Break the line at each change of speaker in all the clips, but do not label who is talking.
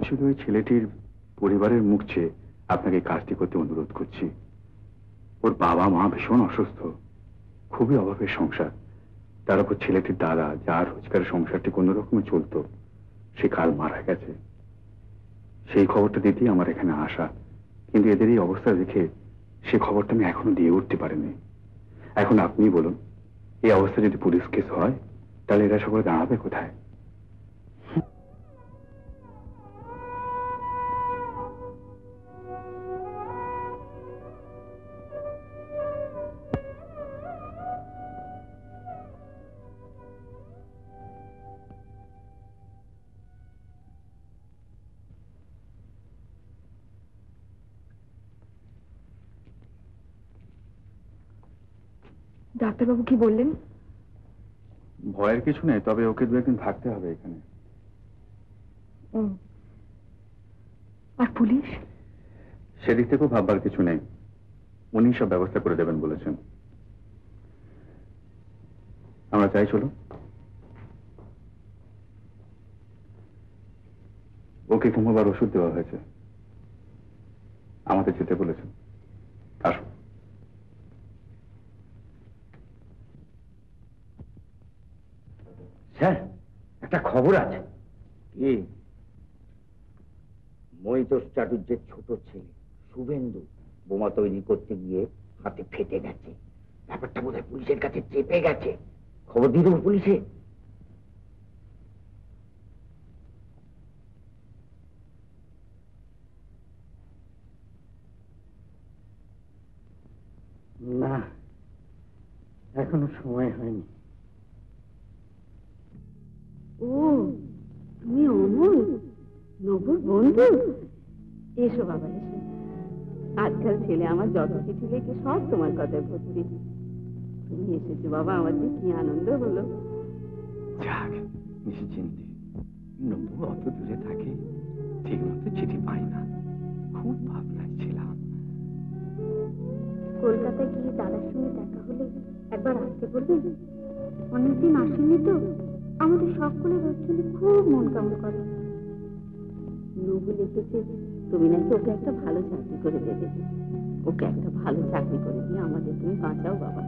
শুধু ওই ছেলেটির পরিবারের মুখ চেয়ে আপনাকে কাজটি করতে অনুরোধ করছি। ওর বাবা মা ভীষণ অসুস্থ, খুবই অভাবের সংসার। তার উপর ছেলেটির দাদা, যার রোজগারের সংসারটি কোন রকমে চলতো, সে কাল মারা গেছে। সেই খবরটা দিতেই আমার এখানে আসা, কিন্তু এদের এই অবস্থা দেখে সে খবরটা আমি এখনো দিয়ে উঠতে পারিনি। এখন আপনি বলুন, এই অবস্থা যদি পুলিশ কেস হয়, তাহলে এরা সকলে দাঁড়াবে কোথায়?
ডাক্তারবাবু কি বললেন?
ভয়ের কিছু নেই, তবে ওকে দু একদিন থাকতে হবে এখানে।
আর পুলিশ?
সেদিক থেকেও ভাববার কিছু নেই, উনি সব ব্যবস্থা করে দেবেন বলেছেন। আমরা চাই, চলো। ওকে ঘুমাবার ওষুধ দেওয়া হয়েছে, আমাদের যেতে বলেছেন। আসো।
স্যার, একটা খবর আছে। কি? মহিতোষ চাটুর্যের ছোট ছেলে শুভেন্দু বোমা তৈরি করতে গিয়ে হাতে ফেটে গেছে। ব্যাপারটা বোধহয় পুলিশের কাছে চেপে গেছে। খবর দিয়ে দেবো পুলিশে?
না, এখনো সময় হয়নি।
ও, তুমি অমল, নবুর বন্ধু? এসো বাবা, এসো। আজকাল ছেলে আমার যত চিঠি লেখে সব তোমার কথায় ভর্তি। তুমি এসেছো বাবা, আমার যে কি আনন্দ হলো।
যাক, নিশ্চিন্তে। নবু অত দূরে থাকে, ঠিক মতো চিঠি পাই না। খুব ভাবনায় ছিলাম।
কলকাতায় গিয়ে দাদার সঙ্গে দেখা হলে একবার আসতে বলবেন? অনেকদিন আসেনি তো, আমাদের সকলের অ্যাকচুয়ালি খুব মন কেমন করে।
নবু লিখেছে তুমি নাকি ওকে একটা ভালো চাকরি করে দেবে। ওকে একটা ভালো চাকরি করে দিয়ে আমাদের তুমি বাঁচাও বাবা।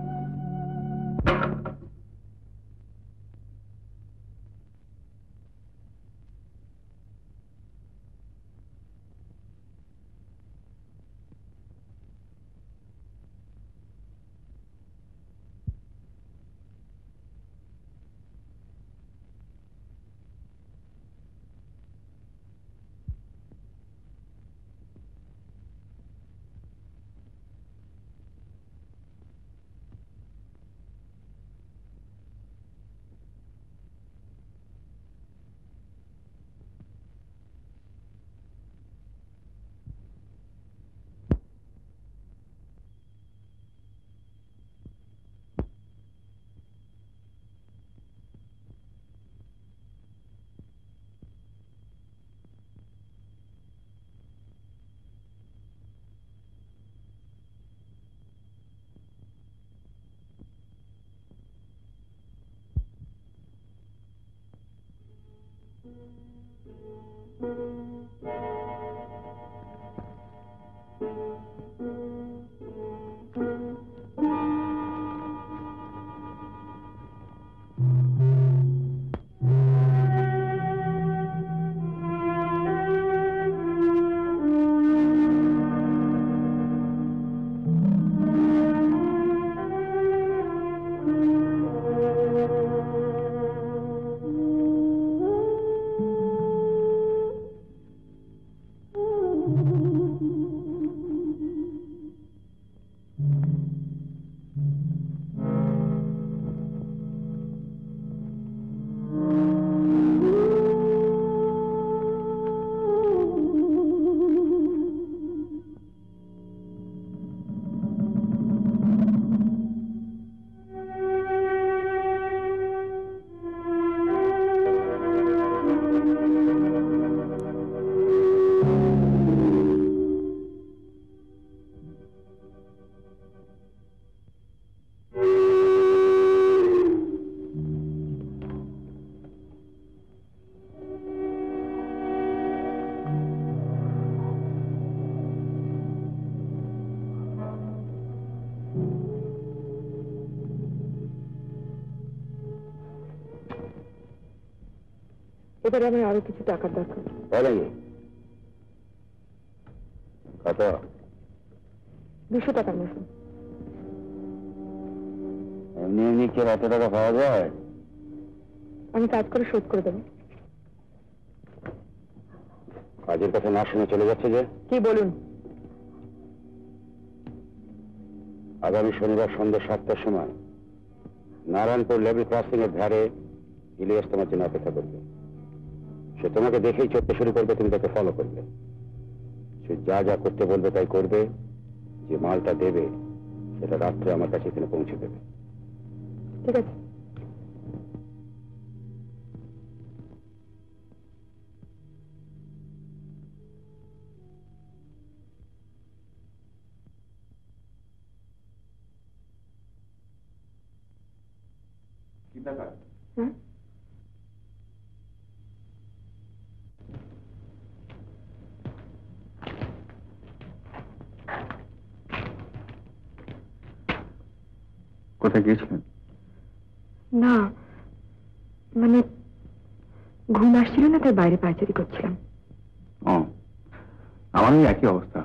এবারে আমার আরো কিছু টাকার দরকার।
কত?
200 টাকার মতো।
এমনি এমনি কি এত টাকা পাওয়া যায়?
আমি কাজ করে শোধ করে দেবো।
কাজের কথা না শুনে চলে যাচ্ছে যে?
কি বলুন?
আগামী শনিবার সন্ধ্যা 7টার সময় নারায়ণপুর লেভেল ক্রসিং এর ধারে ইলিয়াস তোমার জন্য অপেক্ষা করবে। সে তোমাকে দেখেই চলতে শুরু করবে, তুমি তাকে ফলো করবে। সে যা যা করতে বলবে তাই করবে। যে মালটা দেবে সেটা রাত্রে আমার কাছে এখানে পৌঁছে দেবে।
ঠিক আছে।
কি ব্যাপার?
হ্যাঁ,
কোথায় গিয়েছিলেন?
না মানে ঘুম আসছিল না, তাই বাইরে পায়চারি করছিলাম।
ও, আমারও একই অবস্থা,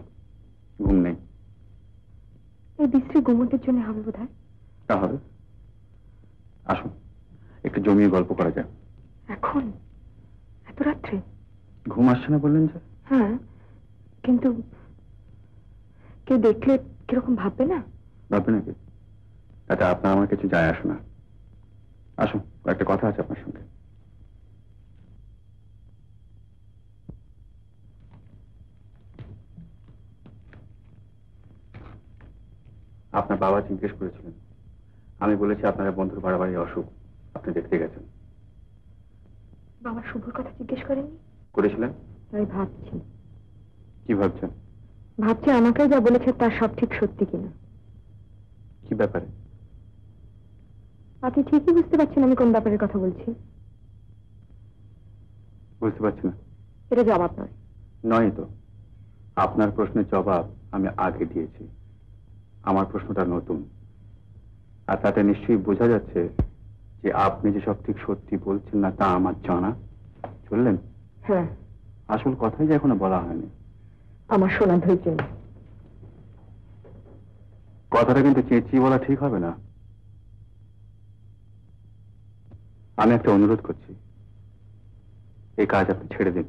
ঘুম নেই।
এই বিশ্রী ঘুমোটের জন্য হবে বোধ হয়।
তা হবে। আসুন একটু জমিয়ে গল্প করা যাক।
এখন এত রাত্রে?
ঘুম আসছে না বললেন যে?
হ্যাঁ, কিন্তু কেউ দেখলে কিরকম ভাববে না?
ভাববে নাকি? তাতে আপনার আমার কিছু যায় আসে না। আসুন, একটা কথা আছে আপনার সঙ্গে। আপনার বাবা জিজ্ঞেস করেছিলেন, আমি বলেছি আপনার বন্ধুর বাড়াবাড়ি অসুখ, আপনি দেখতে গেছেন।
বাবা শুভর কথা জিজ্ঞেস করেননি?
করেছিলেন?
আমি ভাবছি।
কি ভাবছেন?
ভাবছি আমাকেও যা বলেছে তার সব ঠিক সত্যি কিনা।
কি ব্যাপারে?
আপনি ঠিকই বুঝতে পারছেন আমি কোন ব্যাপারের কথা বলছি।
বুঝতে পারছি না।
এটা জবাব নয়।
নয় তো, আপনার প্রশ্নের জবাব আমি আগে দিয়েছি। আমার প্রশ্নটা নতুন, আর তাতে নিশ্চয়ই বোঝা যাচ্ছে যে আপনি যে সব ঠিক সত্যি বলছেন না তা আমার জানা। চললেন?
হ্যাঁ,
আসল কথাই যে এখনো বলা হয়নি।
আমার শোনা ধৈর্য নেই।
কথাটা কিন্তু চেঁচিয়ে বলা ঠিক হবে না। আমি একটা অনুরোধ করছি, এই কাজ আপনি ছেড়ে দিন।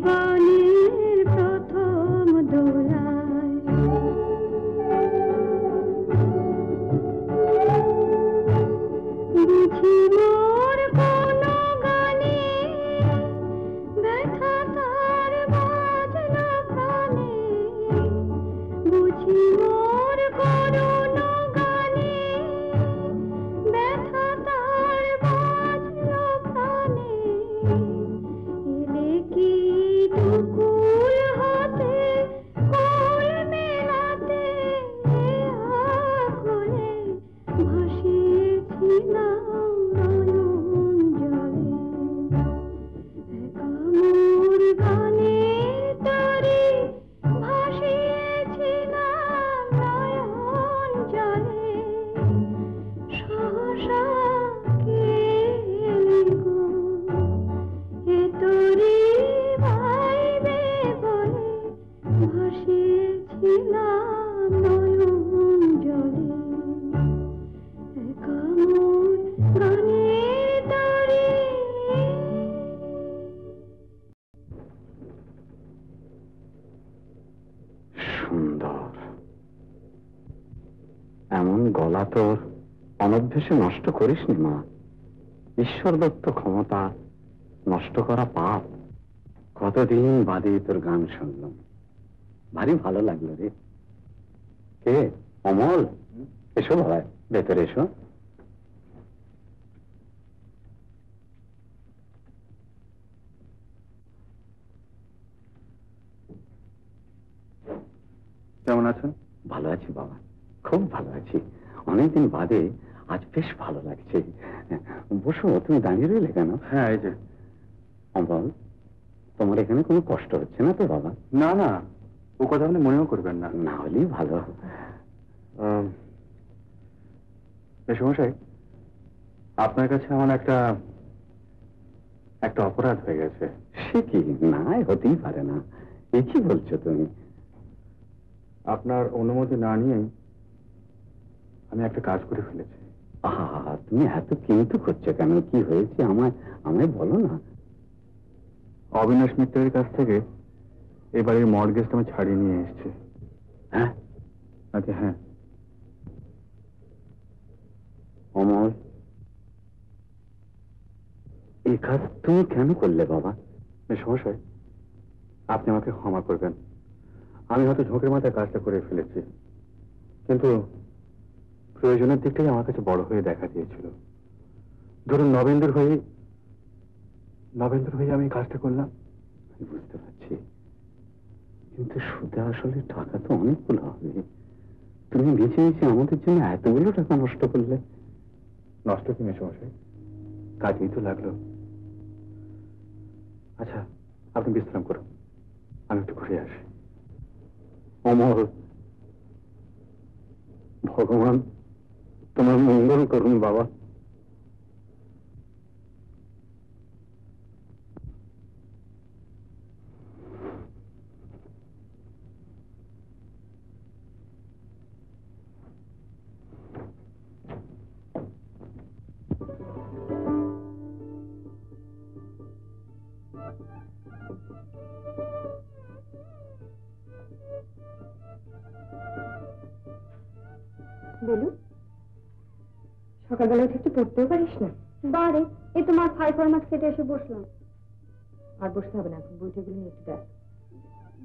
জীবনের প্রথম দোলায় বুঝি মোর কোনো গানে ব্যথা তার বাজলো প্রাণে বুঝি মোর করুণ গানে ব্যথা তার বাজলো প্রাণে এলে কি দুকুল হতে কুল মেলাতে আকুলে ভাসিয়েছিলাম নয়ন জলে একা মোর গানে তরে ভাসিয়েছিলাম নয়ন জলে সহসা কে এলি গো এ তোরে ভাইবে বলে ভাসিয়েছিলাম নয়ন জলে একা মোর গানের তরে
সুন্দর। এমন গলা তোর অনভ্যেসে নষ্ট করিসনি মা। ঈশ্বর দত্ত ক্ষমতা নষ্ট করা পাপ। কতদিন বাদে তোর গান শুনলাম, ভারী ভালো লাগলো রে। কে? অমল? এসো বাবা, ভেতরে এসো।
কেমন আছেন?
ভালো আছি বাবা, খুব ভালো আছি। অনেকদিন বাদে আজ বেশ ভালো লাগছে। বসো, তুমি দাঁড়িয়ে রইলে কেন?
হ্যাঁ, এই যে।
অমল, তোমার এখানে কোনো কষ্ট হচ্ছে না তো বাবা?
না না, ও কথা আপনি মনেও করবেন না।
না হলেই ভালো।
মেসমশাই, আপনার কাছে আমার একটা অপরাধ হয়ে গেছে।
সে কি? না, হতেই পারে না। এ কি বলছো তুমি?
আপনার অনুমতি না নিয়েই আমি একটা কাজ করে ফেলেছি।
আহা, তুমি এত কিন্তু করছো কেন? কি হয়েছে আমায় আমায় বলো না।
অবিনাশ মিত্রের কাছ থেকে এই বাড়ির মর্টগেজটা আমি ছাড়িয়ে নিয়ে এসেছি।
হ্যাঁ?
আচ্ছা, হ্যাঁ।
অমল, এই কাজ তুমি কেন করলে বাবা?
মেসমশাই, আপনি আমাকে ক্ষমা করবেন। আমি হয়তো ঝোঁকের মাথায় কাজটা করে ফেলেছি, কিন্তু প্রয়োজনের দিকটাই আমার কাছে বড় হয়ে দেখা দিয়েছিল। ধরুন, নবেন্দ্র হয়ে আমি কাজটা করলাম।
আমি বুঝতে পারছি, কিন্তু সুদে আসলে টাকা তো অনেকগুলো হবে। তুমি বেঁচে বেঁচে আমাদের জন্য এতগুলো টাকা নষ্ট করলে।
নষ্ট কি মেসমশাই? কাজেই তো লাগলো। আচ্ছা, আপনি বিশ্রাম করুন, আমি একটু ঘুরে আসি।
অমল, ভগবান তোমার মঙ্গল করুন বাবা।
বেলু, সকালবেলা উঠে একটু পড়তেও পারিস না? বারে, এই তোমার 5 মার্কস কেটে এসে বসলাম।
আর বসতে হবে না, এখন বইটাগুলো নিয়ে একটু দেখ।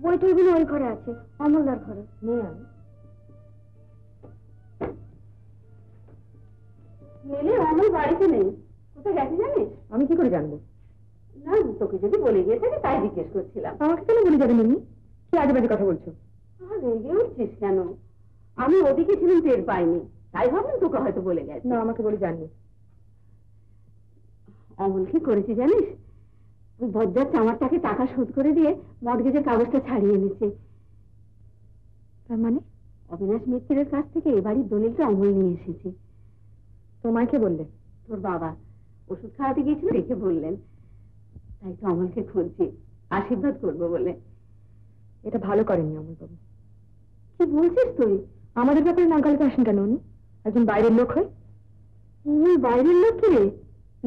বইটইগুলো ওই ঘরে আছে, অমলদার ঘরে।
নিয়ে আয়। মেলে অমল বাড়িতে নেই, কোথায় গেছে জানিস? আমি কি করে জানবো? না, তোকে যদি বলে গিয়ে থাকে তাই জিজ্ঞেস করছিলাম। আমাকে কেন বলে যাবে মিমি? কি আজে বাজে কথা বলছো? রেগে উঠছিস কেন? আমি ওদিকে ছিলাম, টের পাইনি, তাই ভাবলাম তোকে হয়তো বলে গেছে। না, আমাকে বলে জাননি। অমল কি করেছি জানিস? ওই বজ্জার চামারটাকে টাকা শোধ করে দিয়ে মর্টগেজের কাগজটা ছাড়িয়ে এনেছে। তার মানে অবিনাশ মিত্রের কাছ থেকে এ বাড়ির দলিলটা অমল নিয়ে এসেছে। তোমায় কে বললে? তোর বাবা ওষুধ খাওয়াতে গিয়েছিল, রেখে বললেন। তাই তো অমলকে খুঁজছি, আশীর্বাদ করবো বলে। এটা ভালো করেননি অমলবাবু। কি বলছিস তুই? আমাদের ব্যাপারে নাগালে আসেন কেন উনি? একজন বাইরের লোক হয়। বাইরের লোক কি রে?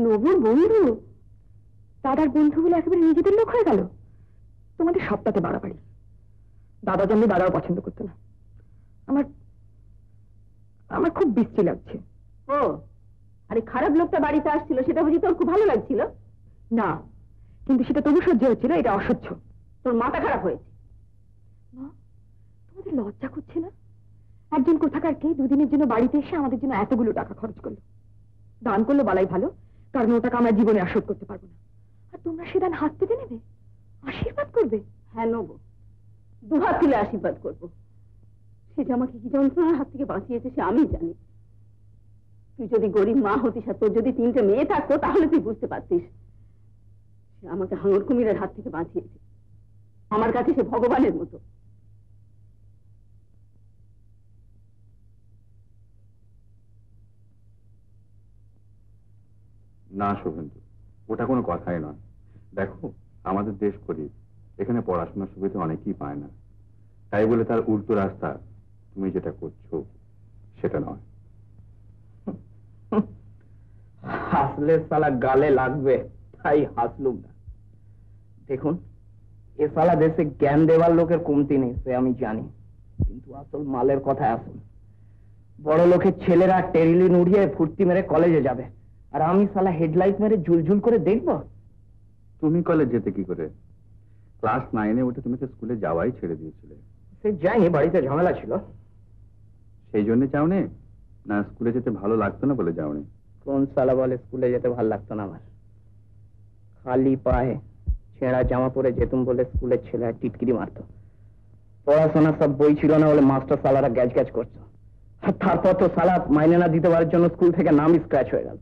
নবুর বন্ধু? দাদার বন্ধু বলে একেবারে নিজেদের লোক হয়ে গেল। তোমাদের সপ্তাহে বাড়াবাড়ি। দাদা জানলে দাদাও পছন্দ করতো না। আমার আমার খুব বিশ্রী লাগছে। ও, আরে খারাপ লোকটা বাড়িতে আসছিল সেটা বুঝি তোর খুব ভালো লাগছিল? না, কিন্তু সেটা তবু সহ্য হচ্ছিল, এটা অসহ্য। তোর মাথা খারাপ হয়েছে। মা, তোমাদের লজ্জা করছে না? একজন কোথাকার কে দুদিনের জন্য বাড়িতে এসে আমাদের জন্য এতগুলো টাকা খরচ করলো। দান করলো বালাই ভালো, কারণ ও টাকা আমরা জীবনে আসর করতে পারবো না। আর তোমরা সে দান হাত পেতে নেবে, আশীর্বাদ করবে। হ্যাঁ নেবো, দুহাত তুলে আশীর্বাদ করবো। সে যে আমাকে কি যন্ত্রণার হাত থেকে বাঁচিয়েছে সে আমি জানি। তুই যদি গরিব মা হতিস আর তোর যদি 3টে মেয়ে থাকতো তাহলে তুই বুঝতে পারতিস। সে আমাকে হাঙর কুমিরের হাত থেকে বাঁচিয়েছে। আমার কাছে সে ভগবানের মতো।
না শুভেন্দু, ওটা কোনো কথাই নয়। দেখো, আমাদের দেশ গরিব, এখানে পড়াশোনার সুবিধা অনেকেই পায় না। তাই বলে তার উল্টো রাস্তা তুমি যেটা করছো সেটা নয়।
হাসলে সালা গালে লাগবে, তাই হাসলুম না। দেখুন, এ সালা দেশে জ্ঞান দেওয়ার লোকের কমতি নেই, সে আমি জানি, কিন্তু আসল মালের কথা আসুন। বড় লোকের ছেলেরা টেরিলিন উড়িয়ে ফুর্তি মেরে কলেজে যাবে, আর আমি সালা হেডলাইট মেরে ঝুলঝুল করে দেখবো।
তুমি কলেজ যেতে কি করে? ক্লাস 9-এ উঠে তুমি তো স্কুলে যাওয়াই ছেড়ে দিয়েছিলে।
সে যাইনি, বাড়িতে ঝামেলা ছিল।
সেই জন্য যাওনি? না স্কুলে যেতে ভালো লাগতো না বলে যাওনি?
কোন সালা বলে স্কুলে যেতে ভালো লাগতো না আমার? খালি পায়ে ছেঁড়া জামা পরে যেতুম বলে স্কুলের ছেলে টিটকিরি মারতো। পড়াশোনা সব বই ছিল না বলে মাস্টার সালারা গ্যাজ গ্যাজ করতো। আর তারপর তো সালা মাইনে না দিতে পারার জন্য স্কুল থেকে নাম স্ক্র্যাচ হয়ে গেল।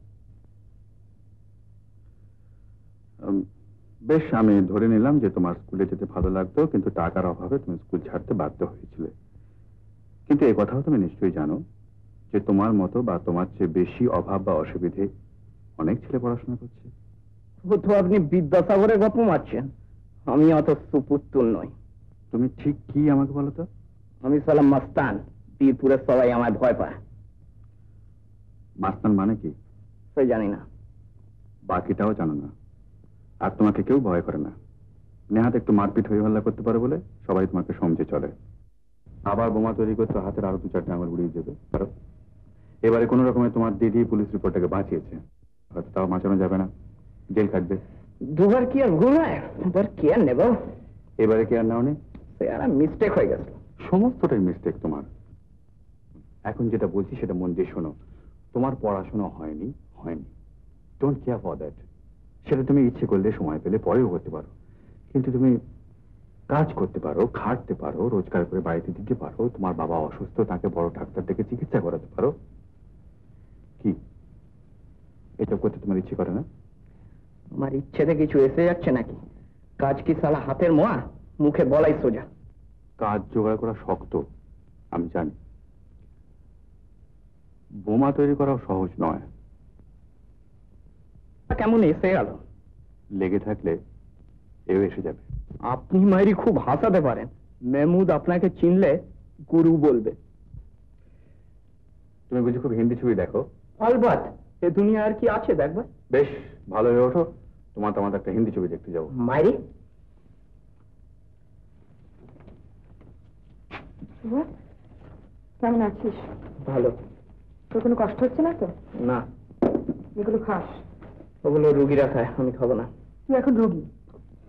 বেশ, আমি ধরে নিলাম যে তোমার স্কুলে যেতে ভালো লাগতো, কিন্তু টাকার অভাবে তুমি স্কুল ছাড়তে বাধ্য হয়েছিলে। কিন্তু এই কথাও তুমি নিশ্চয়ই জানো যে তোমার মতো বা তোমার চেয়ে বেশি অভাব বা অসুবিধে অনেক ছেলে পড়াশোনা করছে।
ও তো আপনি বিদ্যাসাগরের গল্প মারছেন, আমি অত সুপুতুল নই।
তুমি ঠিক কি আমাকে বলো তো?
আমি সালাম মাস্তান, বীরপুরের সবাই আমায় ভয় পায়।
মাস্তান মানে কি?
সে জানি না।
বাকিটাও জানো না। আর তোমাকে কেউ ভয় করে না। নেহাত একটু মারপিট হয়ে হল্লা করতে পারো বলে সবাই তোমাকে সমঝে চলে। আবার বোমা তৈরি করতে হাতের আরো 2-4টে আঙুল উড়িয়ে যাবে। কারণ এবারে কোনো রকমে তোমার দিদি পুলিশ রিপোর্টটাকে বাঁচিয়েছে, হয়তো তাও বাঁচানো যাবে না, জেল কাটবে।
দুবার কি আর ভুল হয়? এবার কি আর নেব?
এবারে কি আর নাও নেই?
সে আর মিস্টেক হয়ে গেছে।
সমস্তটাই মিস্টেক তোমার। এখন যেটা বলছি সেটা মন দিয়ে শোনো। তোমার পড়াশোনা হয়নি, ডোন্ট কেয়ার ফর দ্যাট। সেটা তুমি ইচ্ছে করলে সময় পেলে পরেও করতে পারো, কিন্তু তুমি কাজ করতে পারো, খাটতে পারো, রোজগার করে বাড়িতে দিতে পারো। তোমার বাবা অসুস্থ, তাকে বড় ডাক্তার ডেকে চিকিৎসা করাতে পারো। কি এটা করতে তোমার ইচ্ছে করে না?
আমার ইচ্ছেতে কিছু এসে যাচ্ছে নাকি? কাজ কি সালা হাতের মোয়া, মুখে বলাই সোজা।
কাজ জোগাড় করা শক্ত, আমি জানি। বোমা তৈরি করাও সহজ নয়।
কেমন এসে গেল?
লেগে থাকলে এও এসে যাবে।
আপনি মাইরি খুব হাসাতে পারেন। মেহমুদ আপনাকে চিনলে গুরু বলবে।
তুমি বুঝি খুব হিন্দি ছবি দেখো?
আলবাত, এ দুনিয়া আর কি আছে দেখবে।
বেশ, ভালো হয়ে ওঠো, তোমার একটা হিন্দি ছবি দেখতে যাবো।
মাইরি,
কেমন আছিস?
ভালো।
তোর কোনো কষ্ট হচ্ছে না তো?
না,
এগুলো খাস।
ওগুলো রুগীরা খায়, আমি খাবো না।
তুই এখন রোগী।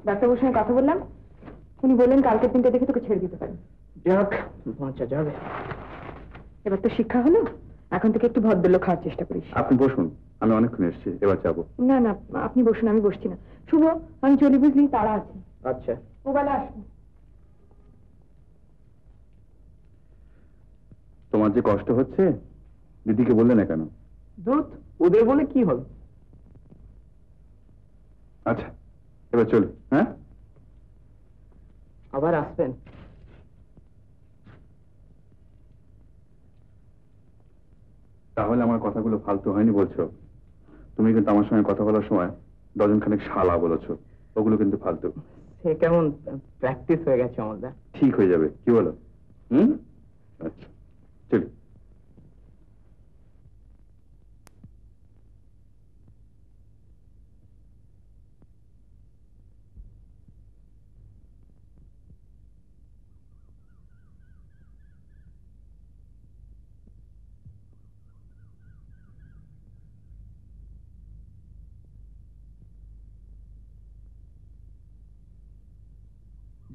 ডাক্তারবাবুর সঙ্গে কথা বললাম, উনি বললেন কালকের দিনটা দেখে তোকে ছেড়ে দিতে পারেন।
যাক, বাঁচা যাবে।
এবার তো শিক্ষা হলো, এখন থেকে একটু ভদ্রলোক খাওয়ার চেষ্টা করিস।
আপনি বসুন, আমি অনেকক্ষণ এসেছি, এবার যাবো।
না না, আপনি বসুন, আমি বসছি না। শুভ, আমি চলি, বুঝলি, তারা আছে।
আচ্ছা,
ও বেলা আসবো।
তোমার যে কষ্ট হচ্ছে দিদিকে বললে না কেন?
দুধ ওদের বলে কি হল?
আচ্ছা, এবার চলো। হ্যাঁ,
আবার আসবেন?
তাহলে আমার কথাগুলো ফালতু হয়নি বলছো? তুমি কিন্তু আমার সঙ্গে কথা বলার সময় ডজনখানেক শালা বলেছো, ওগুলো কিন্তু ফালতু।
সে কেমন প্র্যাকটিস হয়ে গেছে আমাদের।
ঠিক হয়ে যাবে, কি বলো? আচ্ছা, চলি।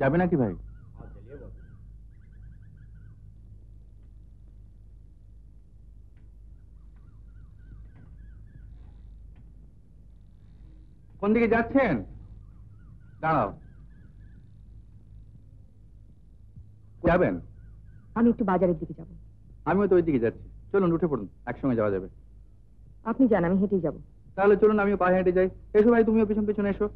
যাবে নাকি ভাই? কোন দিকে যাচ্ছেন? দাঁড়াও, যাবেন?
আমি একটু বাজারের দিকে যাব।
আমিও তো ওই দিকে যাচ্ছি, চলুন উঠে পড়ুন, একসঙ্গে যাওয়া যাবে।
আপনি যান, আমি হেঁটেই যাব।
তাহলে চলুন আমিও পায়ে হেঁটে যাই। এসো ভাই, তুমিও পিছন পিছনে এসো।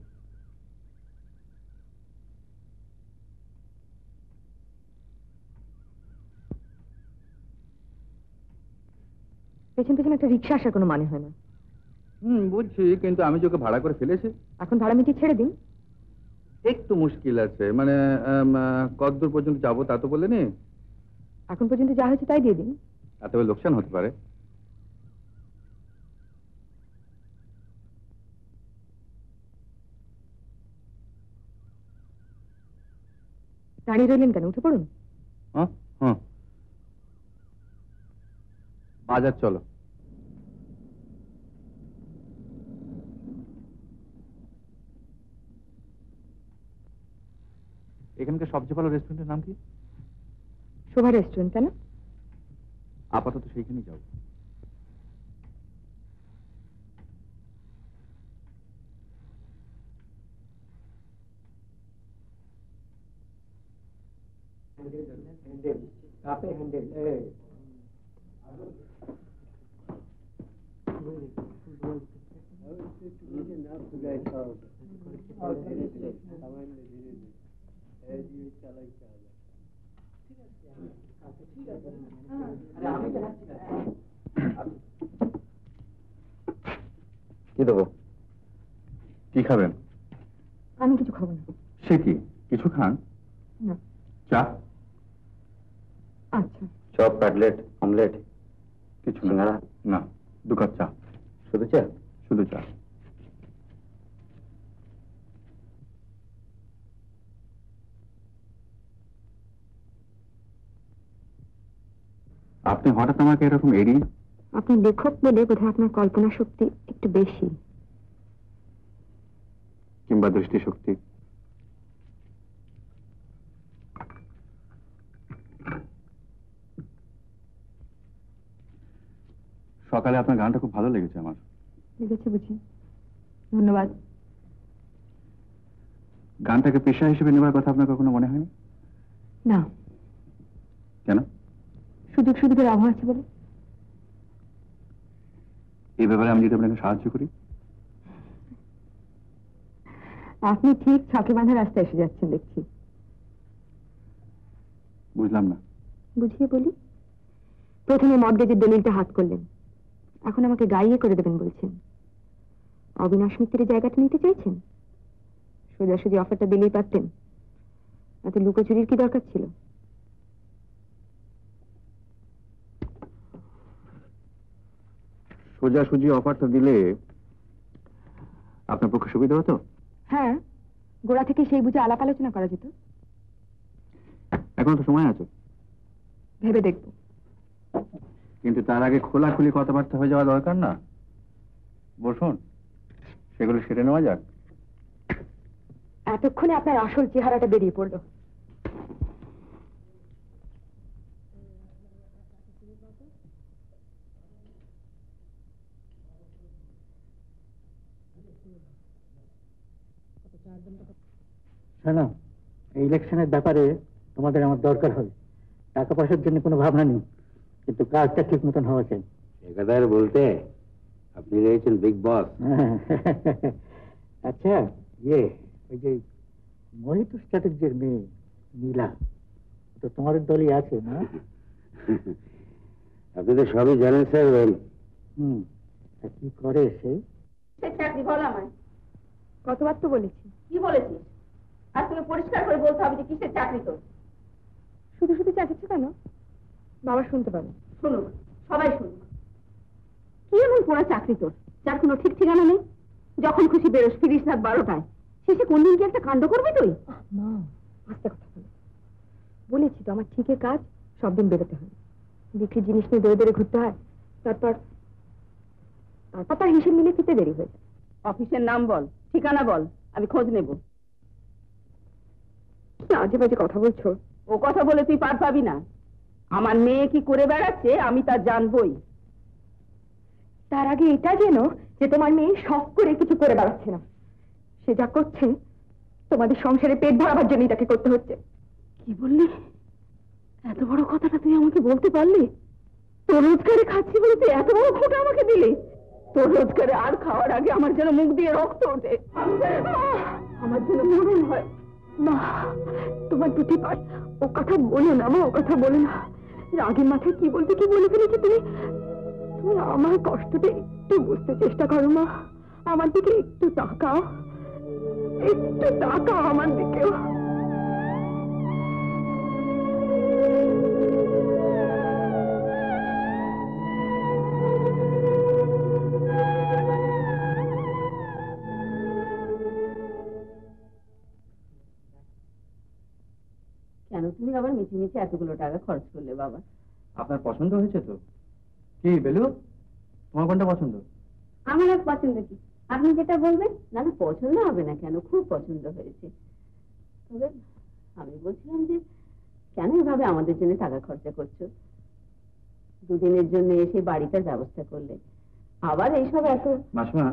পেছন পেছন একটা রিক্সা আসার কোনো মানে হয় না।
বুঝছি, কিন্তু আমি যে ওকে ভাড়া করে ফেলেছি।
এখন ভাড়া মিটিয়ে ছেড়ে দিন।
একটু মুশকিল আছে, মানে কতদূর পর্যন্ত যাবো তা তো বলেনি।
এখন পর্যন্ত যা হয়েছে তাই দিয়ে দিন।
তাতে লোকসান হতে পারে।
দাঁড়িয়ে রইলেন কেন? উঠে পড়ুন।
হ্যাঁ হ্যাঁ, বাজার চলো। এখানকার সবচেয়ে ভালো রেস্টুরেন্টের নাম কি?
শোভা রেস্টুরেন্ট। কেন?
আপাতত সেইখানেই যাও। কি দেবো? কি খাবেন?
আমি কিছু খাবো না।
সে কি, কিছু খান?
না।
চা?
আচ্ছা।
চপ, কাটলেট, অমলেট,
কিছু
সিঙ্গারা?
না, 2 কাপ চা।
শুধু চা?
শুধু চা। আপনি হঠাৎ আমাকে এরকম এড়িয়ে?
আপনি লেখক বলে বোধহয় আপনার কল্পনা শক্তি একটু বেশি।
কিংবা দৃষ্টিশক্তি। সকালে আপনার গানটা খুব ভালো লেগেছে আমার।
লেগেছে বুঝি? ধন্যবাদ।
গানটাকে পেশা হিসেবে নেওয়ার কথা আপনার কখনো মনে হয়নি?
না।
কেন?
সুযোগ সুবিধার অভাব আছে বলে।
এই ব্যাপারে আমি যদি আপনাকে সাহায্য করি?
আপনি ঠিক ছকে বাঁধা রাস্তায় এসে যাচ্ছেন দেখছি।
বুঝলাম না।
বুঝিয়ে বলি। প্রথমে মর্গেজের দলিলটা হাত করলেন, এখন আমাকে গাইয়ে করে দেবেন বলছেন। অবিনাশ মিত্রের জায়গাটা নিতে চাইছেন? সোজাসুজি অফারটা দিলেই পারতেন। এত লুকোচুরির কি দরকার ছিল?
সোজাসুজি অফারটা দিলে আপনার পক্ষে সুবিধা হতো?
হ্যাঁ, গোড়া থেকে সেই বুঝে আলাপ আলোচনা করা যেত।
এখন তো সময় আছে।
ভেবে দেখবো।
কিন্তু তার আগে খোলাখুলি কথাবার্তা হয়ে যাওয়া দরকার না? বসুন, সেগুলো সেরে নেওয়া যাক।
এতক্ষণে আপনার আসল চেহারাটা বেরিয়ে পড়লো।
শোনো, এই ইলেকশনের ব্যাপারে তোমাদের আমার দরকার হবে। টাকা পয়সার জন্য কোনো ভাবনা নেই, কিন্তু কাজটা ঠিক মতন হওয়া চাই।
একাদার বলতে আপনি রয়েছেন বিগ বস।
আচ্ছা, ওই যে মোহিত স্ট্র্যাটেজির মেয়ে নীলা, তো তোমাদের দলই আছে না?
আপনি তো সবই জানেন স্যার।
তা কি করে সে?
চাকরি বল আমায়। কতবার তো বলেছি। কি বলেছিস? আর তুমি পরিষ্কার করে বলতে হবে যে কিসের চাকরি তোর। শুধু শুধু চাকরিচ্ছ কেন? বাবা শুনতে পাবে। শুনুক, সবাই শুনুক। কি এমন পোড়া চাকরি তোর যার কোনো ঠিক ঠিকানা নেই? যখন খুশি বেরোস, ফিরিস রাত 12টায়। শেষে কোন দিন কি একটা কাণ্ড করবি তুই? মা, আস্তে কথা বলো। বলেছি তো আমার ঠিকের কাজ সব দিন বেরোতে হয়। বিক্রি জিনিস নিয়ে দৌড়ে দৌড়ে ঘুরতে হয়। তারপর তার হিসেব মিলে ফিতে দেরি হয়ে যায়। অফিসের নাম বল, ঠিকানা বল, আমি খোঁজ নেব। কি আজে বাজে কথা বলছো? ও কথা বলে তুই পার পাবি না। আমার মেয়ে কি করে বেড়াচ্ছে আমি তা জানবই। তার আগে এটা জেনো যে তোমার মেয়ে শখ করে কিছু করে বেড়াচ্ছে না। সে যা করছে তোমাদের সংসারে পেট ভরাবার জন্যই তাকে করতে হচ্ছে। কি বললি? এত বড় কথাটা তুই আমাকে বলতে পারলি? তোর রোজগারে খাচ্ছি বলে তুই এত বড় খোটা আমাকে দিলি? তোর রোজগারে আর খাওয়ার আগে আমার যেন মুখ দিয়ে রক্ত ওঠে, আমার যেন মরণ হয়। মা, তোমার দুটি পাশ, ও কথা বলো না মা, ও কথা বলো না। রাগের মাথায় কি বলতে কি বলে ফেলেছি তুমি। তুমি আমার কষ্টটা একটু বুঝতে চেষ্টা করো মা। আমার দিকে একটু তাকাও, একটু তাকাও আমার দিকেও। কেন তুমি আবার মিছে মিছে এতগুলো টাকা খরচ করলে বাবা?
আপনার পছন্দ হয়েছে তো? কি বেলু, তোমার কোনটা পছন্দ?
আমার আর পছন্দ কি, আপনি যেটা বলবেন। না না, পছন্দ হবে না কেন, খুব পছন্দ হয়েছে। তবে আমি বলছিলাম যে কেন এভাবে আমাদের জন্য টাকা খরচা করছো? দুদিনের জন্য এসে বাড়িটার ব্যবস্থা করলে, আবার এইসব এত।
মাসমা,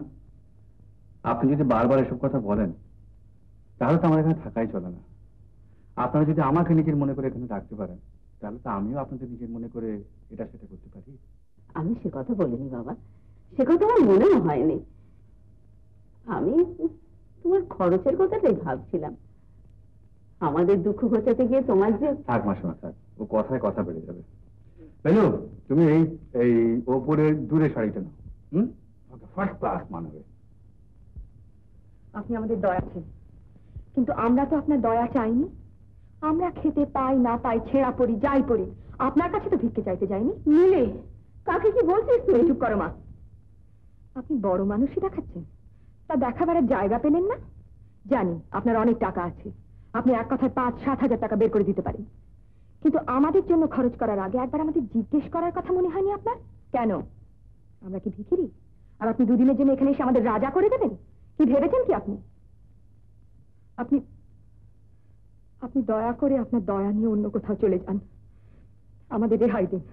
আপনি যদি বারবার এসব কথা বলেন তাহলে তো আমার এখানে থাকাই চলে না। আপনারা যদি আমাকে নিজের মনে করে এখানে রাখতে পারেন তাহলে তো আমিও আপনাদের নিজের মনে করে এটা সেটা করতে পারি।
আমি সে কথা বলিনি বাবা, সে কথা আমার মনেও হয়নি। আমি তোমার খরচের কথাটাই ভাবছিলাম। আমাদের দুঃখ ঘটাতে গিয়ে তোমার যে।
থাক মাসমা থাক, ও কথায় কথা বেড়ে যাবে। বেলু, তুমি এই এই ওপরে দূরে শাড়িটা নাও। ফার্স্ট ক্লাস মানাবে।
আপনি আমাদের দয়া চান, কিন্তু আমরা তো আপনার দয়া চাইনি। আমরা খেতে পাই না পাই, ছেঁড়া পড়ি, যাই পড়ি, আপনার কাছে তো ভিক্ষে চাইতে যাইনি। মিলে কাকে কি বলছিস তুই? চুপ করো মা। আপনি বড় মানুষই দেখাচ্ছেন, তা দেখাবার জায়গা পেলেন না? জানি আপনার অনেক টাকা আছে, আপনি এক কথায় 5-7 হাজার টাকা বের করে দিতে পারেন, কিন্তু আমাদের জন্য খরচ করার আগে একবার আমাদের জিজ্ঞেস করার কথা মনে হয়নি আপনার? কেন আমরা কি ভিখিরি? আর আপনি দুদিনের জন্য এখানে এসে আমাদের রাজা করে দেবেন? কি ভেবেছেন কি আপনি? আপনি আপনি দয়া করে আপনার দয়া নিয়ে অন্য কোথাও চলে যান, আমাদের রেহাই দিন।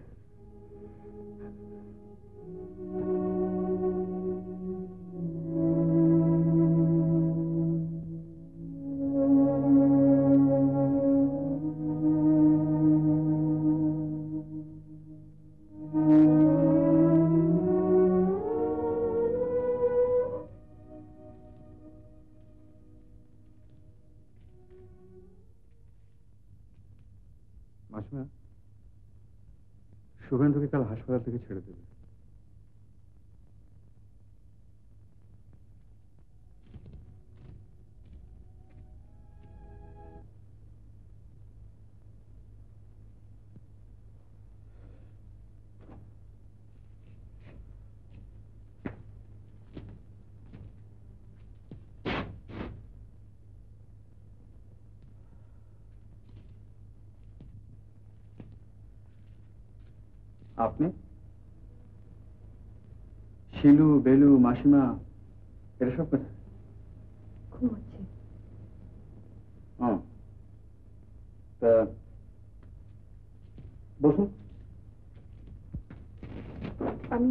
মাসমা, শুভেন্দুকে কাল হাসপাতাল থেকে ছেড়ে দেবে। আপনি শিলু, বেলু, মাসিমা এরা সব কথা
ঘুমাচ্ছে।
তা বসুন।
আমি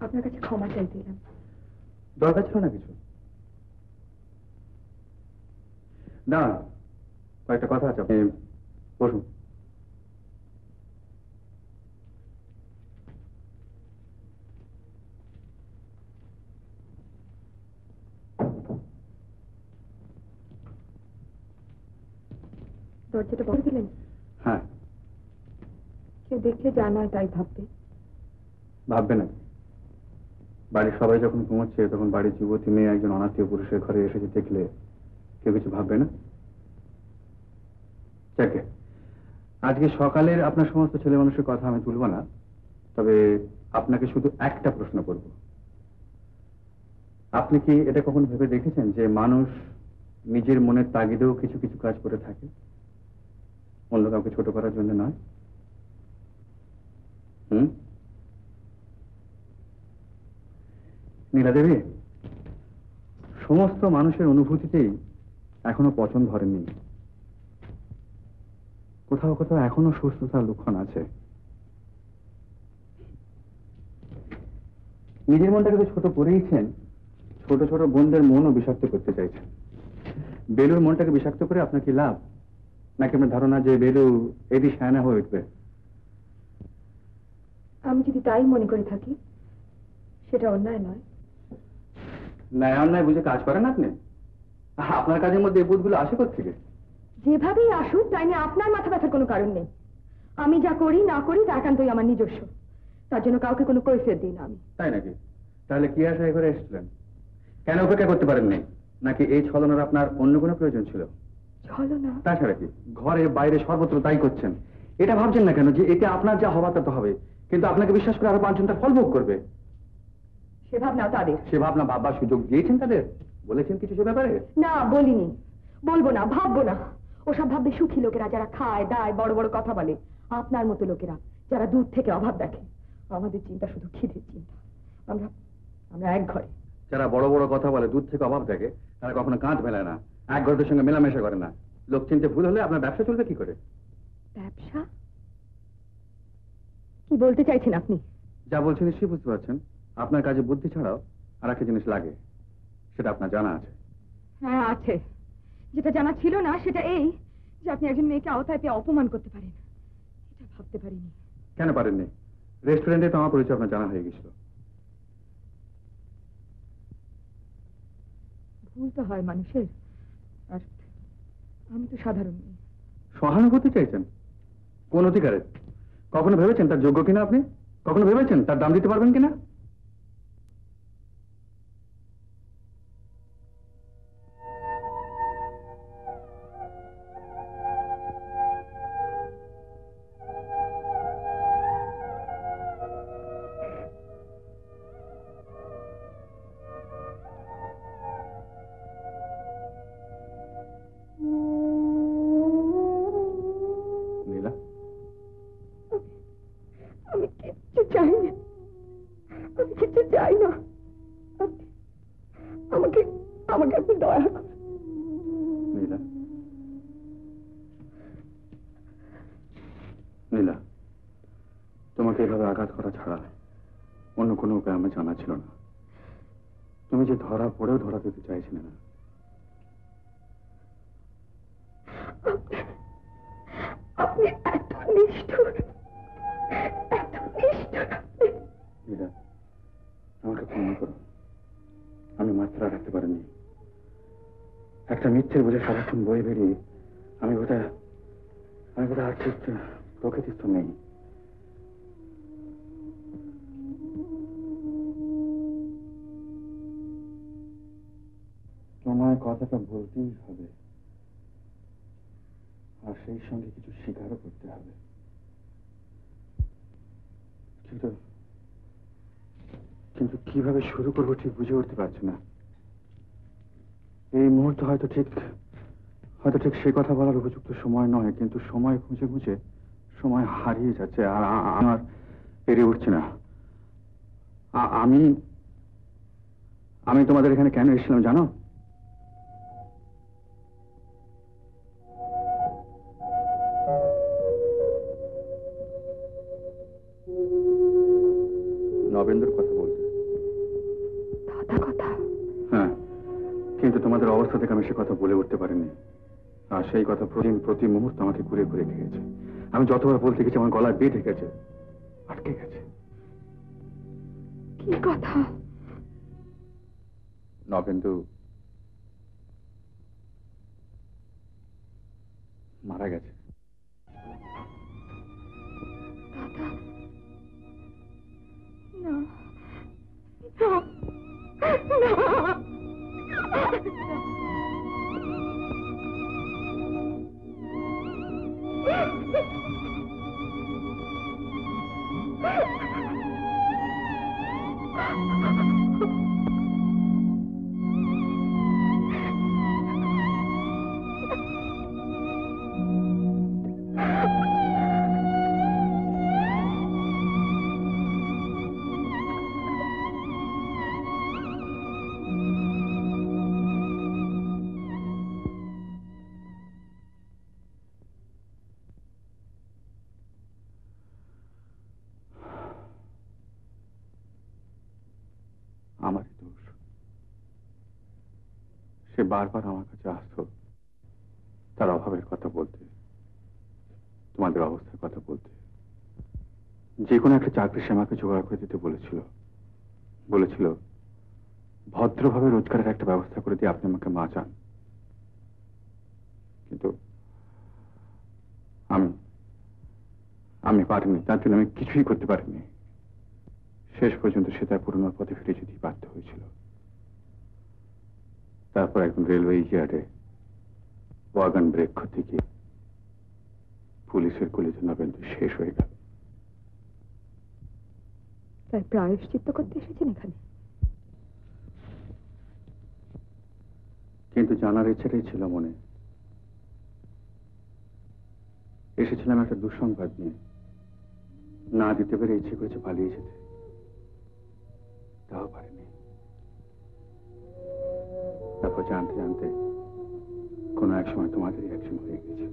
আপনার কাছে ক্ষমা চাইতে এলাম।
দরকার ছিল না কিছু। না, কয়েকটা কথা আছে, আপনি বসুন।
দরজাটা বন্ধ দিলেন?
হ্যাঁ।
কেউ দেখলে জানায় তাই ভাববে।
ভাববে না, বাড়ির সবাই যখন ঘুমোচ্ছে তখন বাড়ির যুবতী মেয়ে একজন অনাত্মীয় পুরুষের ঘরে এসেছে দেখলে কেউ কিছু ভাববে না? যাকে আজকে সকালের আপনার সমস্ত ছেলে মানুষের কথা আমি তুলব না, তবে আপনাকে শুধু একটা প্রশ্ন করব। আপনি কি এটা কখনো ভেবে দেখেছেন যে মানুষ নিজের মনের তাগিদেও কিছু কিছু কাজ করে থাকে, অন্য কাউকে ছোট করার জন্য নয়? নীলা দেবী, সমস্ত মানুষের অনুভূতিতেই এখনো পচন ধরেনি, কোথাও কোথাও এখনো সুস্থতার লক্ষণ আছে। নিজের মনটাকে তো ছোট করেইছেন, ছোট ছোট বোনদের মনও বিষাক্ত করতে চাইছেন। বেলুর মনটাকে বিষাক্ত করে আপনার কি লাভ? নাকি আপনার ধারণা যে বেলু এদি শায়না হয়ে উঠবে?
আমি যদি তাই মনে করে থাকি, সেটা অন্যায় নয়।
ন্যায় অন্যায় বুঝে কাজ করেন আপনি? আপনার কাজের মধ্যে এই বোধগুলো আসে কোত্থেকে?
যেভাবেই আসুক, তাই নিয়ে আপনার মাথা ব্যথার কোনো কারণ নেই। আমি যা করি না করি তা একান্তই আমার নিজস্ব, তার জন্য কাউকে কোনো কৈফিয়ত দিই না আমি।
তাই নাকি? তাহলে কি আশায় করে এসেছিলেন? কেন অপেক্ষা করতে পারেননি? নাকি এই ছলনার আপনার অন্য কোনো প্রয়োজন ছিল?
ছলনা?
তাছাড়া কি, ঘরে বাইরে সর্বত্র তাই করছেন। এটা ভাবছেন না কেন যে এতে আপনার যা হওয়া তা তো হবে, কিন্তু আপনাকে বিশ্বাস করে আরো 5 জন তার ফল ভোগ করবে?
সে ভাবনাও তাদের।
সে ভাবনা ভাববার সুযোগ দিয়েছেন তাদের? বলেছেন কিছু সে ব্যাপারে?
না, বলিনি, বলবো না, ভাববো না। ওসব ভাববে সুখী লোকেরা, যারা খায় দায়, বড় বড় কথা বলে। আপনার মতো লোকেরা যারা দূর থেকে অভাব দেখে। আমাদের চিন্তা শুধু খিদের চিন্তা। আমরা আমরা এক ঘরে।
যারা বড় বড় কথা বলে, দূর থেকে অভাব দেখে, তারা কখনো কাঁধ মেলায় না, এক ঘরের সঙ্গে মেলামেশা করে না। লোক চিনতে ভুল হলে আপনার ব্যবসা চলবে কি করে?
ব্যবসা? কি বলতে চাইছেন আপনি?
যা বলছেন নিশ্চয়ই বুঝতে পারছেন। আপনার কাজে বুদ্ধি ছাড়াও আর একটা জিনিস লাগে, সেটা আপনার জানা আছে।
হ্যাঁ আছে। যেটা জানা ছিল না সেটা এই যে আপনি একজন মেয়েকে আওতায় পেয়ে অপমান করতে পারেন। এটা ভাবতে পারিনি।
কেন পারেননি? রেস্টুরেন্টে তো আমার পরিচয় আপনার জানা হয়ে গেছিল।
ভুল তো হয় মানুষের, আর আমি তো সাধারণ মেয়ে।
সহানুভূতি চাইছেন? কোন অধিকারে? কখনো ভেবেছেন তার যোগ্য কিনা আপনি? কখনো ভেবেছেন তার দাম দিতে পারবেন কিনা? নীলা,
আমি কিচ্ছু চাই না, আমি কিচ্ছু চাই না। আমাকে আমাকে আপনি দয়া করুন।
নীলা, নীলা, তোমাকে এভাবে আঘাত করা ছাড়া অন্য কোনো উপায় আমার জানা ছিল না। তুমি যে ধরা পড়েও ধরা দিতে চাইছিলে না।
আপনি এত নিষ্ঠুর, এত নিষ্ঠুর।
নীলা, আমাকে ক্ষমা করো, আমি মাত্রা রাখতে পারিনি। একটা মিথ্যে বুঝে সারাক্ষণ বয়ে বেরিয়ে আমি বোধহয় আর ঠিক প্রকৃতিস্থ নেই। তোমায় কথাটা বলতেই হবে, আর সেই সঙ্গে কিছু স্বীকারও করতে হবে। কিন্তু কিন্তু কিভাবে শুরু করবো ঠিক বুঝে উঠতে পারছি না। এই মুহূর্তে হয়তো ঠিক সে কথা বলার উপযুক্ত সময় নয়, কিন্তু সময় খুঁজে খুঁজে সময় হারিয়ে যাচ্ছে, আর আমার পেরে উঠছে না। আমি তোমাদের এখানে কেন এসেছিলাম জানো? নবেন্দুর কথা বলতে।
দাদা কথা?
হ্যাঁ, কিন্তু তোমাদের অবস্থা থেকে আমি সে কথা বলে উঠতে পারিনি। আর সেই কথা প্রতি মুহূর্তে আমাকে ঘুরে ঘুরে খেয়েছে। আমি যতবার বলতে গেছি আমার গলায় বেঁধে গেছে, আটকে গেছে।
কি কথা?
নবেন্দু মারা গেছে।
দাদা? না, না, না।
বারবার আমার কাছে আসতো তার অভাবের কথা বলতে, তোমাদের অবস্থার কথা বলতে। যে কোনো একটা চাকরি সে আমাকে জোগাড় করে দিতে বলেছিল। বলেছিল ভদ্রভাবে রোজগারের একটা ব্যবস্থা করে দিয়ে আপনি আমাকে বাঁচান। কিন্তু আমি পারিনি, তার জন্য আমি কিছুই করতে পারিনি। শেষ পর্যন্ত সে তার পুরনো পথে ফিরে যেতেই বাধ্য হয়েছিল। তারপর একদম রেলওয়ে ইয়ার্ডে ওয়াগন ব্রেক করতে গিয়ে পুলিশের গুলিতে নবেন্দু শেষ হয়ে গেল।
তাই প্রায়শ্চিত্ত করতে এসেছেন এখানে?
কিন্তু জানার ইচ্ছেটাই ছিল মনে। এসেছিলাম একটা দুঃসংবাদ নিয়ে। না দিতে পেরে ইচ্ছে করেছে পালিয়ে যেতে, তাও পারেনি। তারপর জানতে জানতে কোনো এক সময় তোমাদেরই একজন হয়ে গেছে।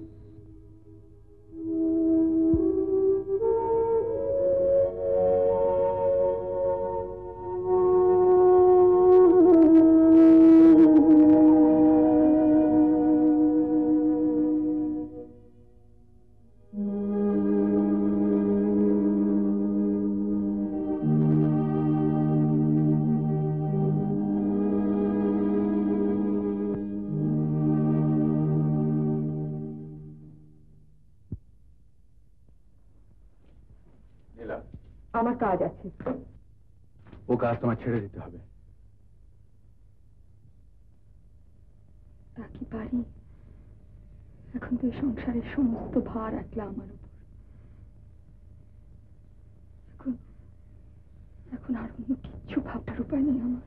আমার কাজ আছে।
ও কাজ তোমার ছেড়ে দিতে হবে।
তা কি পারি? এখন তো এই সংসারের সমস্ত ভার একলা আমার উপর। এখন আর অন্য কিচ্ছু ভাববার উপায় নেই আমার।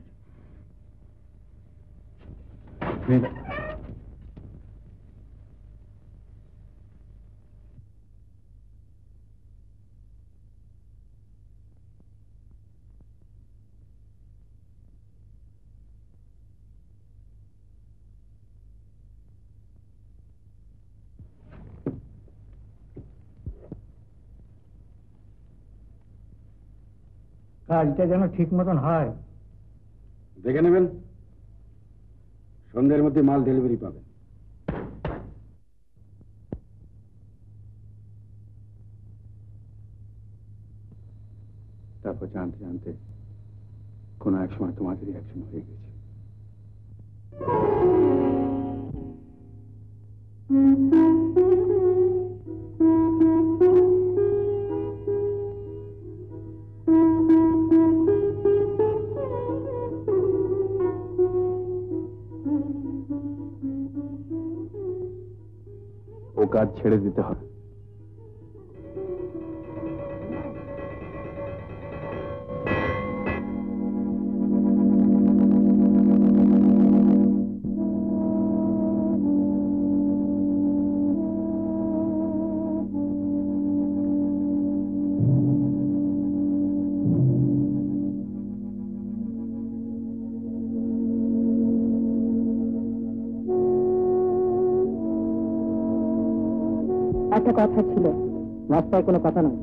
কাজটা যেন ঠিক মতন হয়।
দেখে নেবেন, সন্ধ্যের মধ্যে মাল ডেলিভারি পাবেন।
তারপর জানতে জানতে কোনো এক সময় তোমাদেরই একজন হয়ে গেছে। ও কাজ ছেড়ে দিতে হবে।
একটা কথা ছিল।
রাস্তায় কোনো কথা নয়।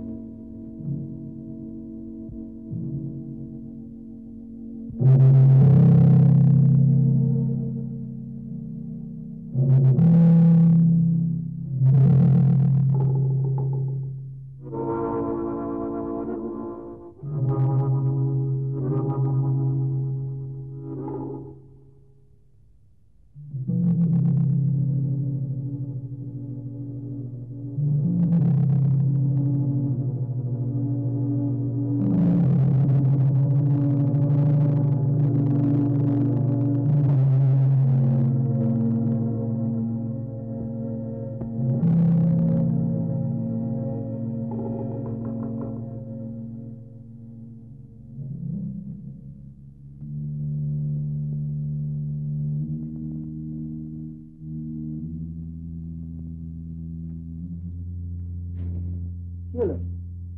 কি হলো?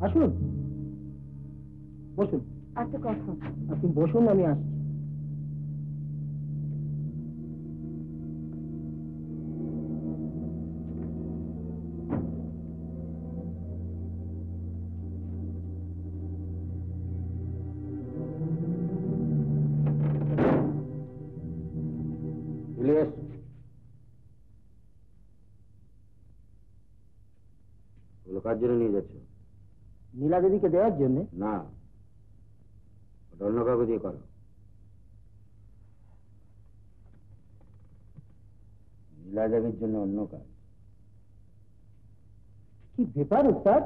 আসুন, বসুন।
একটা কথা।
আপনি বসুন, আমি আসছি।
ইলিয়াস, ওগুলো কার জন্য নিয়ে যাচ্ছ?
নীলা দেবীকে দেওয়ার জন্য।
না, ওটা অন্য কাউকে দিয়ে করো। নীলা দেবীর জন্য অন্য কাজ।
কি ব্যাপার উস্তাদ?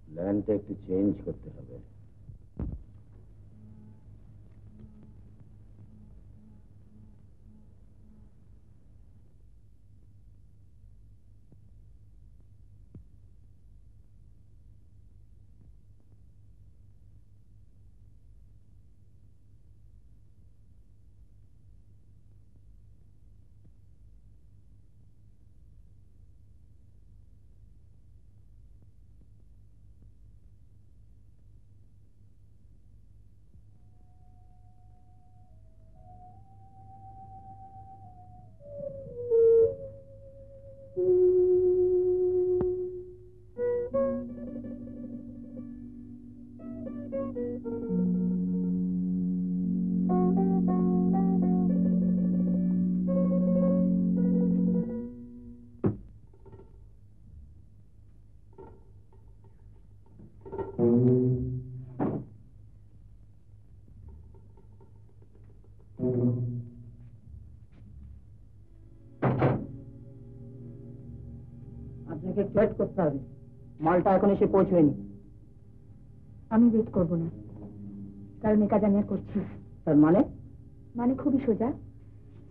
প্ল্যানটা একটু চেঞ্জ করতে হবে।
আপনাকে একটু ওয়েট করতে হবে, মালটা এখন এসে পৌঁছয়নি।
আমি ওয়েট করবো না, কারণ এ কাজ আমি আর করছি না।
তার মানে?
মানে খুবই সোজা,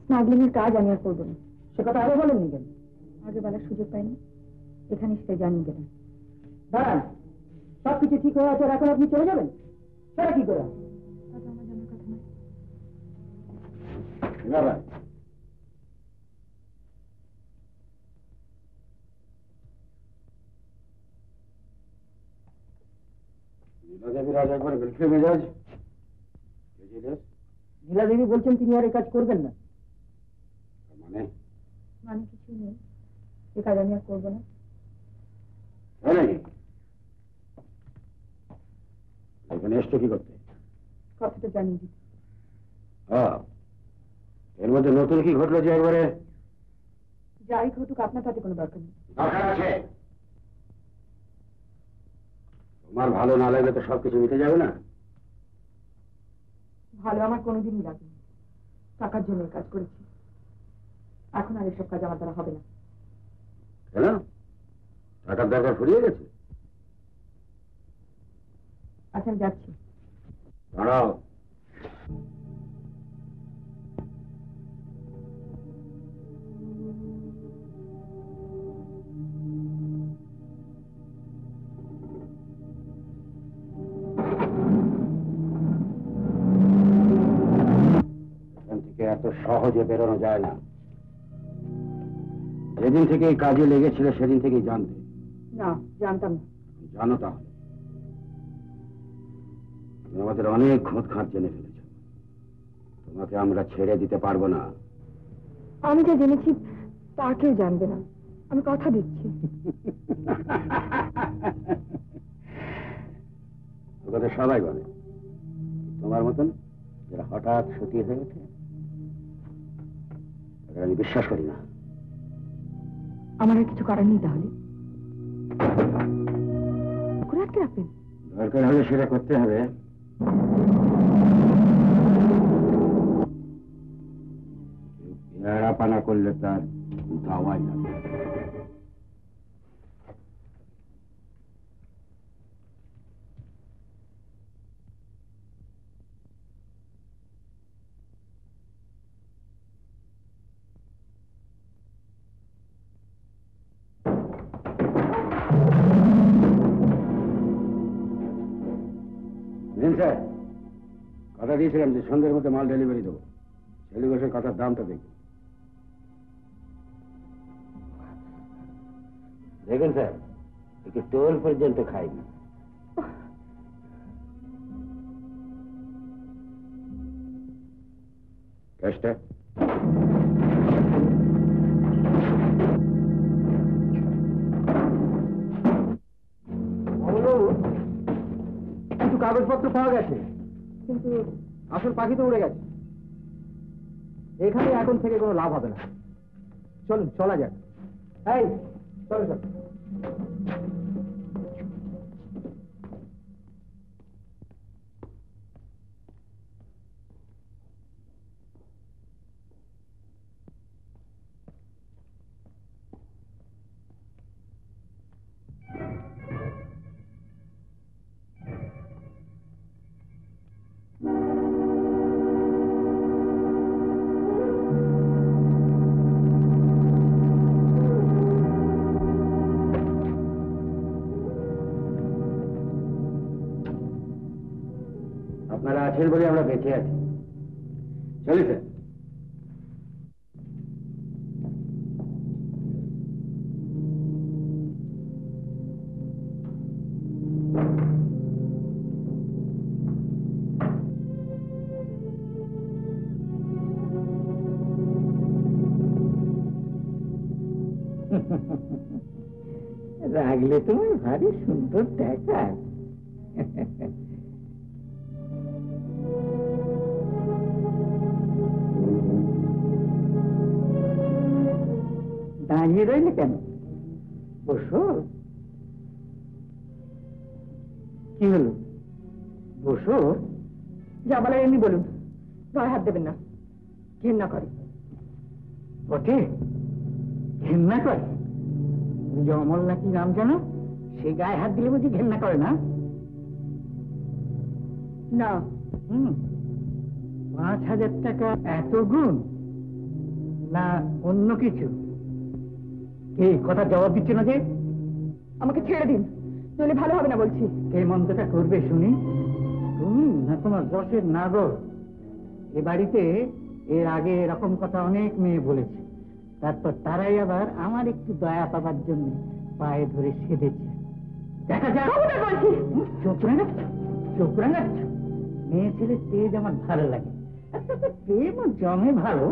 স্মাগলিং এর কাজ আমি আর করবো না।
সে কথা আগে বলেননি কেন?
আগে বলার সুযোগ পাইনি, এখানে সেটা জানিয়ে গেলাম।
দাঁড়ান, সবকিছু ঠিক হয়ে আছে, এখন আপনি চলে যাবেন? সেটা কি করে?
কথা আমার জানার কথা নয়।
বাবা, নীলা দেবীর আজ একবার বিলক্ষে মেজাজ।
নীলা দেবী বলছেন তিনি আর এই কাজ করবেন না।
মানে
মানে কিছু নেই, এ কাজ আমি আর করবো না।
তাই নাকি? এখানে এসছো কি করতে?
কথাটা জানিয়ে দিই।
হ্যাঁ, এর মধ্যে নতুন কি ঘটলো যে একবারে?
যাই ঘটুক আপনার তাতে কোনো দরকার নেই।
দরকার আছে। তোমার ভালো না লাগলে তো সবকিছু মিটে যাবে না।
ভালো আমার কোনোদিনই লাগেনি, টাকার জন্য এই কাজ করেছি। এখন আর এসব কাজ আমার দ্বারা হবে না।
কেন? টাকার দরকার ফুরিয়ে গেছে?
আচ্ছা আমি যাচ্ছি।
দাঁড়াও, এখান থেকে এত সহজে বেরোনো যায় না। যেদিন থেকে এই কাজে লেগেছিল সেদিন থেকেই জানতে।
না, জানতাম না।
জানো তাহলে? তুমি আমাদের অনেক খুঁত খাঁত জেনে ফেলেছ। তোমাকে আমরা ছেড়ে দিতে পারবো না।
আমি যা জেনেছি তা কেউ জানবে না, আমি কথা দিচ্ছি।
ওদের সবাই বলে, তোমার মতন যারা হঠাৎ সতী হয়ে ওঠে তাদের আমি বিশ্বাস করি না।
আমার আর কিছু করার নেই তাহলে? করে আটকে রাখবেন?
দরকার হলে সেটা করতে হবে। পানা করলে তার দাওয়াই লাগবে। স্যার, কথা দিয়েছিলাম যে সন্ধ্যের মধ্যে মাল ডেলিভারি দেবো। সেলিব্রেশন কথার দামটা দেখুন। দেখুন স্যার, একটু টোল পর্যন্ত খাইনি। ক্যাশটা
কিছু কাগজপত্র পাওয়া গেছে।
কিন্তু
আসল পাখি তো উড়ে গেছে, এখানে এখন থেকে কোনো লাভ হবে না। চলুন চলা যাক। এই চলো চলো।
আপনারা আছেন বলে আমরা বেঁচে আছি। চলি স্যার।
রাগলে তুমি ভারী সুন্দর দেখায়। দাঁড়িয়ে রইলে কেন? বসো। কি হলো? বসো।
যা বলার এমনি বলুন, গায়ে হাত দেবেন না, ঘেন্না করে।
বটে, ঘেন্না করে? ওই যে অমল নাকি নাম জানো, সে গায়ে হাত দিলে বুঝি ঘেন্না করে না?
না।
5,000 টাকা এত গুণ না অন্য কিছু? কে কথা জবাব দিচ্ছে না যে?
আমাকে ছেড়ে দিন, নইলে ভালো হবে না বলছি।
কে মন্তটা করবে শুনি? তুমি না তোমার বসের নাগর? এ বাড়িতে এর আগে এরকম কথা অনেক মেয়ে বলেছে, তারপর তারাই আবার আমার একটু দয়া পাবার জন্য পায়ে ধরে সেধেছে। দেখা যাক। চোখ রাঙাচ্ছ, চোখ রাঙাচ্ছ। মেয়ে ছেলে তেজ আমার ভালো লাগে, প্রেম জমে ভালো।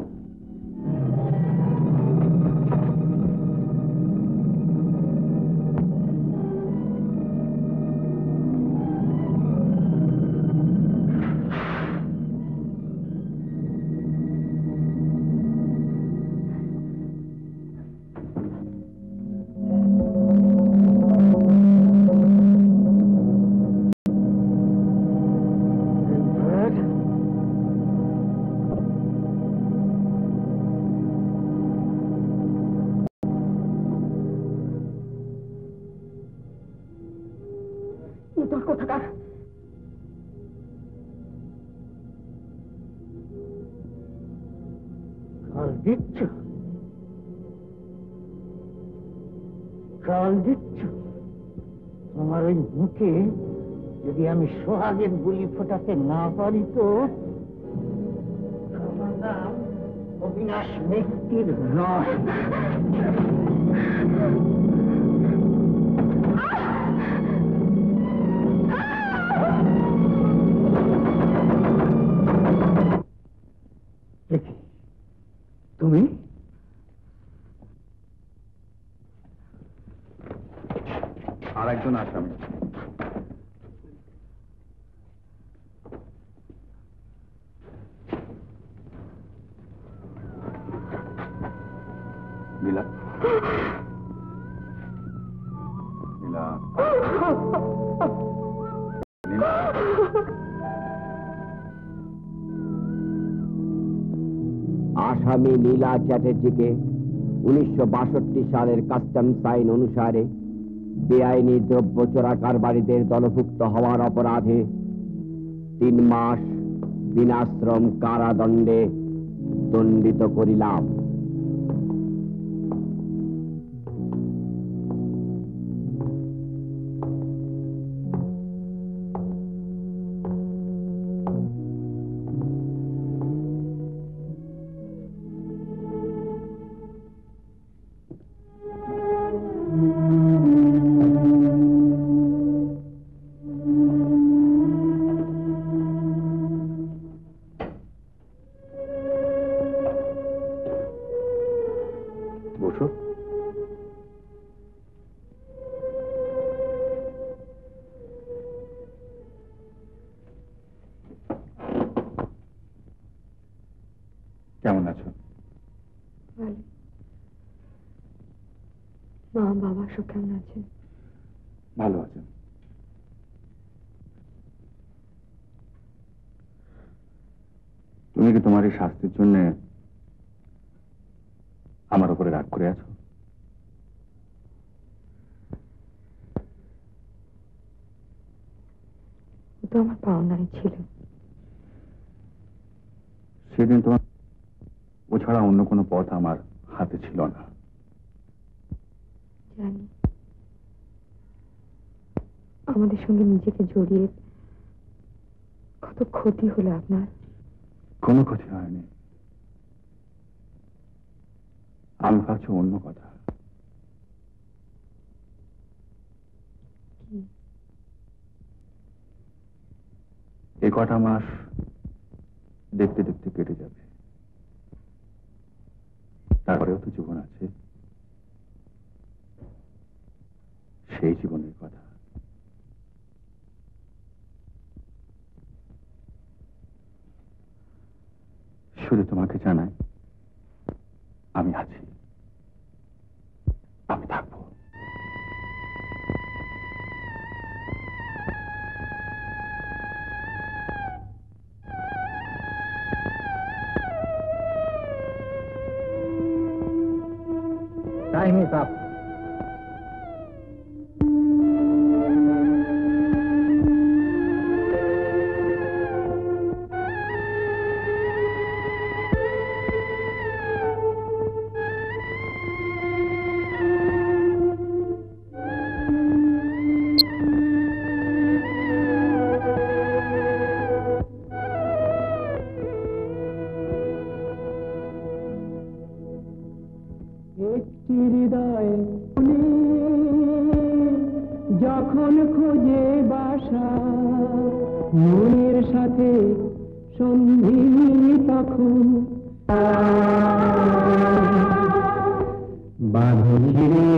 তোর কোথাকার
কাল দিচ্ছ, কাল দিচ্ছ। তোমার ওই মুখে যদি আমি সোহাগের বুলি ফোটাতে না পারি তো আমার নাম অবিনাশ ব্যক্তির নয়। তুমি
আর একজন আসামি। নীলা, নীলা, নীলা।
আসামি নীলা চ্যাটার্জিকে 1962 সালের কাস্টমস আইন অনুসারে বেআইনি দ্রব্য চোরা কারবারিদের দলভুক্ত হওয়ার অপরাধে 3 মাস বিনাশ্রম কারাদণ্ডে দণ্ডিত করিলাম।
বসো। কেমন আছো?
ভালো। মা বাবা সব কেমন আছেন?
ভালো আছেন। তুমি কি তোমার এই শাস্তির জন্য আমার উপরে রাগ করে আছো?
ও তো আমার পাওনাই ছিল।
সেদিন তোমার ও ছাড়া অন্য কোনো পথ আমার হাতে ছিল না।
জানি আমাদের সঙ্গে নিজেকে জড়িয়ে কত ক্ষতি হলো আপনার।
কোনো ক্ষতি হয়নি। আমি ভাবছি অন্য কথা। এই কটা মাস দেখতে দেখতে কেটে যাবে, তারপরেও তো জীবন আছে। সেই জীবনের কথা। শুধু তোমাকে জানাই, আমি আছি, আমি থাকবো।
Time is up. একটি হৃদয় যখন খুঁজে বাসা মনের সাথে সন্ধি তখন বাঁধি রে